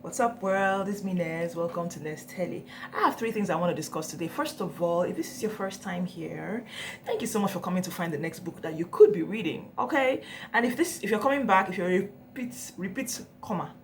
What's up, world? It's me, Nez. Welcome to Nez Telly. I have three things I want to discuss today. First of all, if this is your first time here, thank you so much for coming to find the next book that you could be reading. Okay, and if you're coming back, if you're a repeat comma,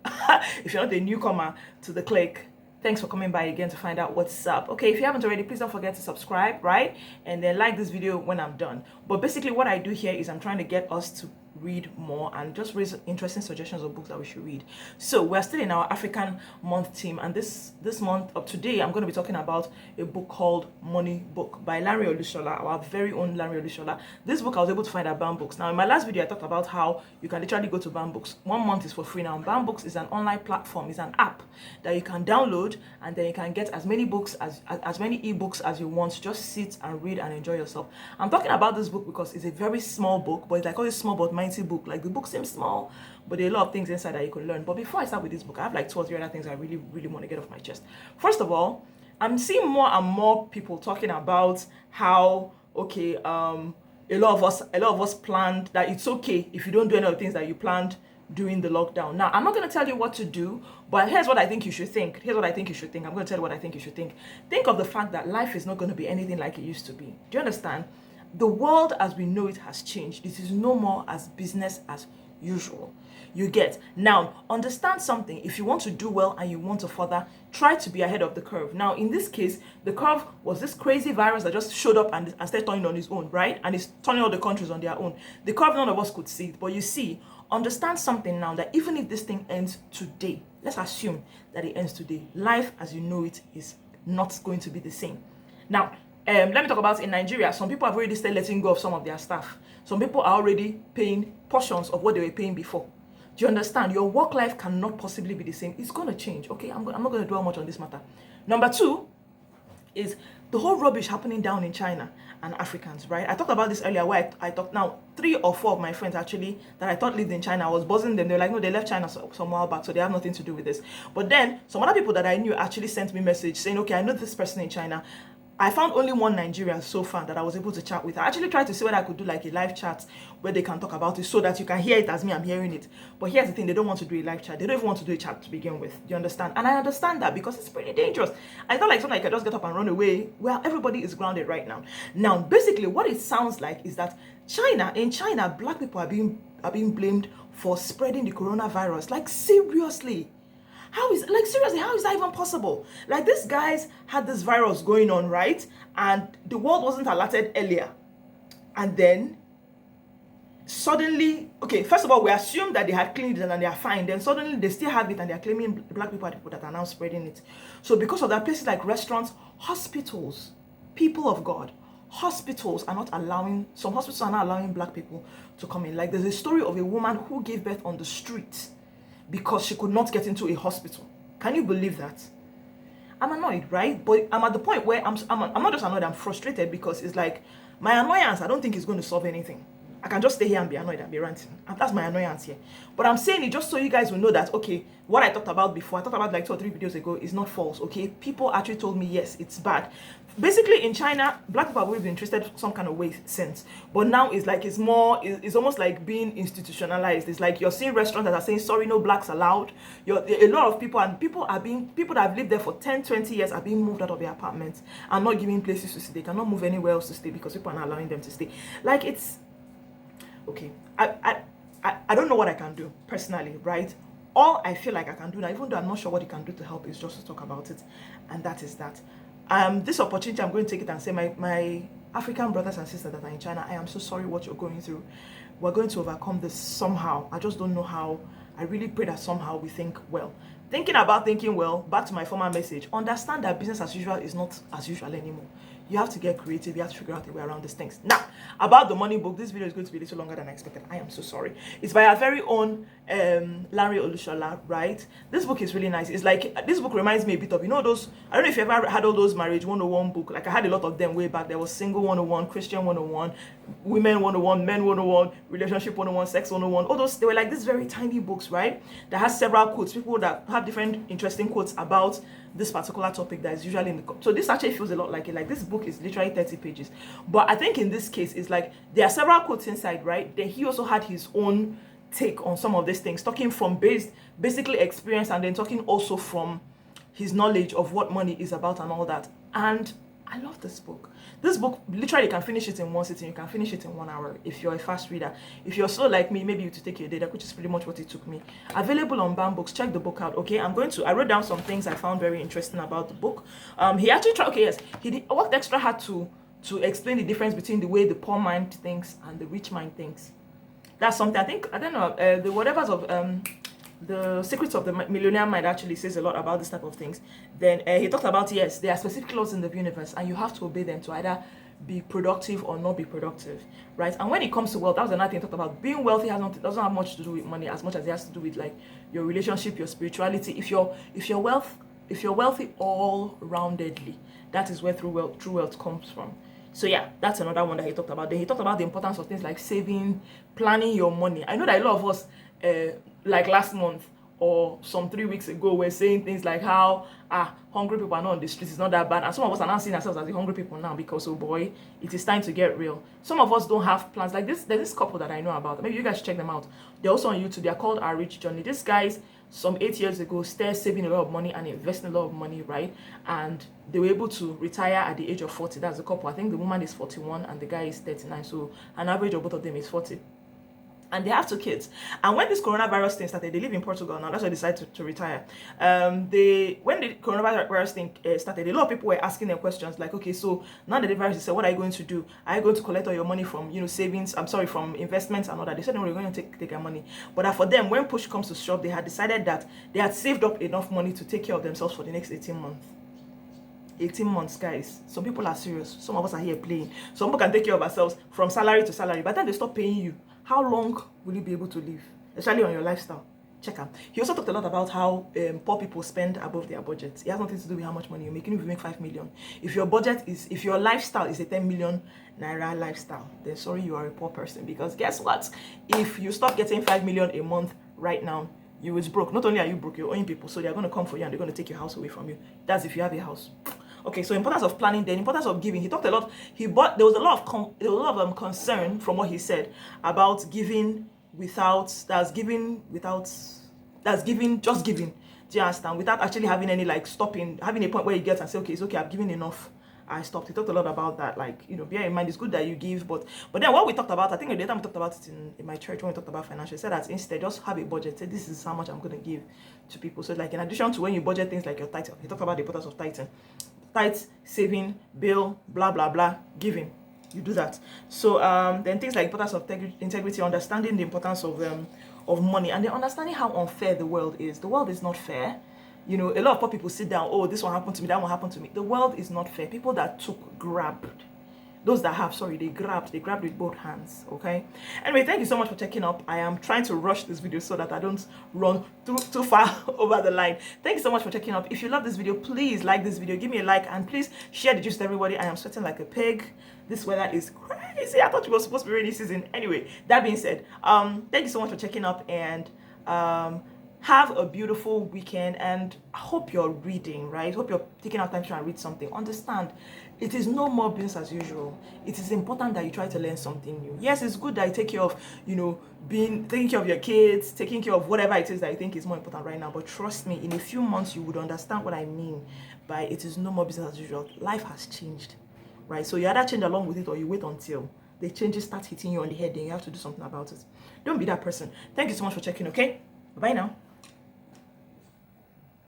if you're not a newcomer to the clique, thanks for coming by again to find out what's up. Okay, if you haven't already, please don't forget to subscribe, right? And then like this video when I'm done. But basically what I do here is I'm trying to get us to read more and just raise interesting suggestions of books that we should read. So we're still in our African month team, and this month of today I'm going to be talking about a book called Money Book by Lanre Olusola, our very own Lanre Olusola. This book I was able to find at BAMBOOKS. Now in my last video I talked about how you can literally go to BAMBOOKS. 1 month is for free now. BAMBOOKS is an online platform, is an app that you can download, and then you can get as many books as many ebooks as you want. Just sit and read and enjoy yourself. I'm talking about this book because it's a very small book, but it's like all this small but mighty book. Like the book seems small, but there are a lot of things inside that you can learn. But before I start with this book, I have like 2 or 3 other things I really want to get off my chest. First of all, I'm seeing more and more people talking about how okay, a lot of us planned that it's okay if you don't do any of the things that you planned during the lockdown. Now, I'm not going to tell you what to do, but here's what I think you should think. I'm going to tell you what I think you should think. Think of the fact that life is not going to be anything like it used to be. Do you understand? The world as we know it has changed. This is no more as business as usual. You get? Now, understand something. If you want to do well and you want to further, try to be ahead of the curve. Now, in this case, the curve was this crazy virus that just showed up and started turning on its own, right? And it's turning all the countries on their own. The curve, none of us could see it. But you see, understand something now, that even if this thing ends today, let's assume that it ends today, life as you know it is not going to be the same. Now, let me talk about in Nigeria. Some people have already started letting go of some of their staff. Some people are already paying portions of what they were paying before. Do you understand? Your work life cannot possibly be the same. It's going to change. Okay, I'm not going to dwell much on this matter. Number 2 is the whole rubbish happening down in China and Africans, right? I talked about this earlier where I talked now 3 or 4 of my friends actually that I thought lived in China. I was buzzing them. They were like, no, they left China some while back, so they have nothing to do with this. But then some other people that I knew actually sent me a message saying, okay, I know this person in China. I found only one Nigerian so far that I was able to chat with. I actually tried to see whether I could do like a live chat where they can talk about it so that you can hear it as me, I'm hearing it. But here's the thing, they don't want to do a live chat. They don't even want to do a chat to begin with. Do you understand? And I understand that because it's pretty dangerous. I thought like something I could just get up and run away. Well, everybody is grounded right now. Now, basically what it sounds like is that in China, black people are being blamed for spreading the coronavirus. Like seriously. Seriously, how is that even possible? Like, these guys had this virus going on, right? And the world wasn't alerted earlier. And then, suddenly, okay, first of all, we assume that they had cleaned it and they are fine. Then suddenly, they still have it and they're claiming black people are the people that are now spreading it. So because of that, places like restaurants, hospitals, people of God, hospitals are not allowing, some hospitals are not allowing black people to come in. Like, there's a story of a woman who gave birth on the street because she could not get into a hospital. Can you believe that? I'm annoyed, right? But I'm at the point where I'm not just annoyed, I'm frustrated because it's like my annoyance, I don't think it's going to solve anything. I can just stay here and be annoyed and be ranting. And that's my annoyance here. But I'm saying it just so you guys will know that, okay, what I talked about before, I talked about like 2 or 3 videos ago, is not false, okay? People actually told me, yes, it's bad. Basically, in China, black people have always been treated some kind of way since. But now it's like, it's almost like being institutionalized. It's like you're seeing restaurants that are saying, sorry, no blacks allowed. A lot of people, and people that have lived there for 10, 20 years are being moved out of their apartments and not given places to stay. They cannot move anywhere else to stay because people are not allowing them to stay. Like, it's okay. I don't know what I can do personally, right? All I feel like I can do now, even though I'm not sure what you can do to help, is just to talk about it. And that is that. This opportunity, I'm going to take it and say, my African brothers and sisters that are in China, I am so sorry what you're going through. We're going to overcome this somehow. I just don't know how. I really pray that somehow we think well. Thinking about thinking well, back to my former message, understand that business as usual is not as usual anymore. You have to get creative. You have to figure out a way around these things. Now, about the money book, this video is going to be a little longer than I expected. I am so sorry. It's by our very own Lanre Olusola, right? This book is really nice. It's like, this book reminds me a bit of, you know, those, I don't know if you ever had all those marriage 101 book. Like, I had a lot of them way back. There was single 101, Christian 101, women 101, men 101, relationship 101, sex 101. All those, they were like these very tiny books, right? That has several quotes. People that have different interesting quotes about this particular topic that is usually in the, so this actually feels a lot like it. Like, this book is literally 30 pages, but I think in this case it's like there are several quotes inside, right? Then he also had his own take on some of these things, talking from basically experience, and then talking also from his knowledge of what money is about and all that. And I love this book. This book, literally, you can finish it in one sitting. You can finish it in 1 hour if you're a fast reader. If you're so like me, maybe you to take your data, which is pretty much what it took me. Available on BAMBOOKS. Check the book out. Okay, I wrote down some things I found very interesting about the book. He actually tried. Okay, yes, worked extra hard to explain the difference between the way the poor mind thinks and the rich mind thinks. That's something I don't know. The whatevers of the Secrets of the Millionaire Mind actually says a lot about this type of things. Then he talked about, yes, there are specific laws in the universe and you have to obey them to either be productive or not be productive, right? And when it comes to wealth, that was another thing he talked about. Being wealthy doesn't have much to do with money as much as it has to do with like your relationship, your spirituality. If you're wealthy all roundedly, that is where true wealth comes from. So yeah, that's another one that he talked about. Then he talked about the importance of things like saving, planning your money. I know that a lot of us, like last month or some 3 weeks ago, were saying things like how hungry people are not on the streets, it's not that bad. And some of us are now seeing ourselves as the hungry people now because, oh boy, it is time to get real. Some of us don't have plans. Like this, there's this couple that I know about. Maybe you guys should check them out. They're also on YouTube. They're called Our Rich Journey. These guys, some 8 years ago, started saving a lot of money and investing a lot of money, right? And they were able to retire at the age of 40. That's the couple. I think the woman is 41 and the guy is 39. So an average of both of them is 40. And they have 2 kids. And when this coronavirus thing started, they live in Portugal now. That's why they decided to retire. When the coronavirus thing started, a lot of people were asking them questions like, okay, so now that the virus is, what are you going to do? Are you going to collect all your money from, savings? From investments and all that? They said, no, we're going to take their money. But for them, when push comes to shove, they had decided that they had saved up enough money to take care of themselves for the next 18 months. 18 months, guys. Some people are serious. Some of us are here playing. Some people can take care of ourselves from salary to salary. By the time they stop paying you, how long will you be able to live? Especially on your lifestyle. Check out. He also talked a lot about how poor people spend above their budget. It has nothing to do with how much money you're making. If you make 5 million, if your lifestyle is a 10 million naira lifestyle, then sorry, you are a poor person. Because guess what? If you stop getting 5 million a month right now, you is broke. Not only are you broke, you're owing people. So they're going to come for you and they're going to take your house away from you. That's if you have a house. Okay, so importance of planning, then importance of giving. He talked a lot. There was a lot of concern from what he said about giving just giving. Do you understand? Without actually having any like stopping, having a point where you get and say, okay, it's okay, I've given enough. I stopped. He talked a lot about that, like, bear in mind, it's good that you give, but then what we talked about, I think the time we talked about it in my church when we talked about financial, said that instead just have a budget. Say this is how much I'm going to give to people. So like in addition to when you budget things like your tithe, he talked about the importance of tithing. Tithe, saving, bill, blah blah blah, giving. You do that. So then things like importance of integrity, understanding the importance of money, and then understanding how unfair the world is. The world is not fair. A lot of poor people sit down, oh, this one happened to me, that one happened to me. The world is not fair. People that grabbed. Those that have, they grabbed with both hands, okay? Anyway, thank you so much for checking up. I am trying to rush this video so that I don't run too far over the line. Thank you so much for checking up. If you love this video, please like this video, give me a like, and please share the gist with everybody. I am sweating like a pig. This weather is crazy. I thought it was supposed to be rainy season. Anyway, that being said, thank you so much for checking up, and have a beautiful weekend, and I hope you're reading, right? Hope you're taking out time to try and read something. Understand, it is no more business as usual. It is important that you try to learn something new. Yes, it's good that you take care of, taking care of your kids, taking care of whatever it is that you think is more important right now. But trust me, in a few months, you would understand what I mean by it is no more business as usual. Life has changed, right? So you either change along with it or you wait until the changes start hitting you on the head, then you have to do something about it. Don't be that person. Thank you so much for checking, okay? Bye now.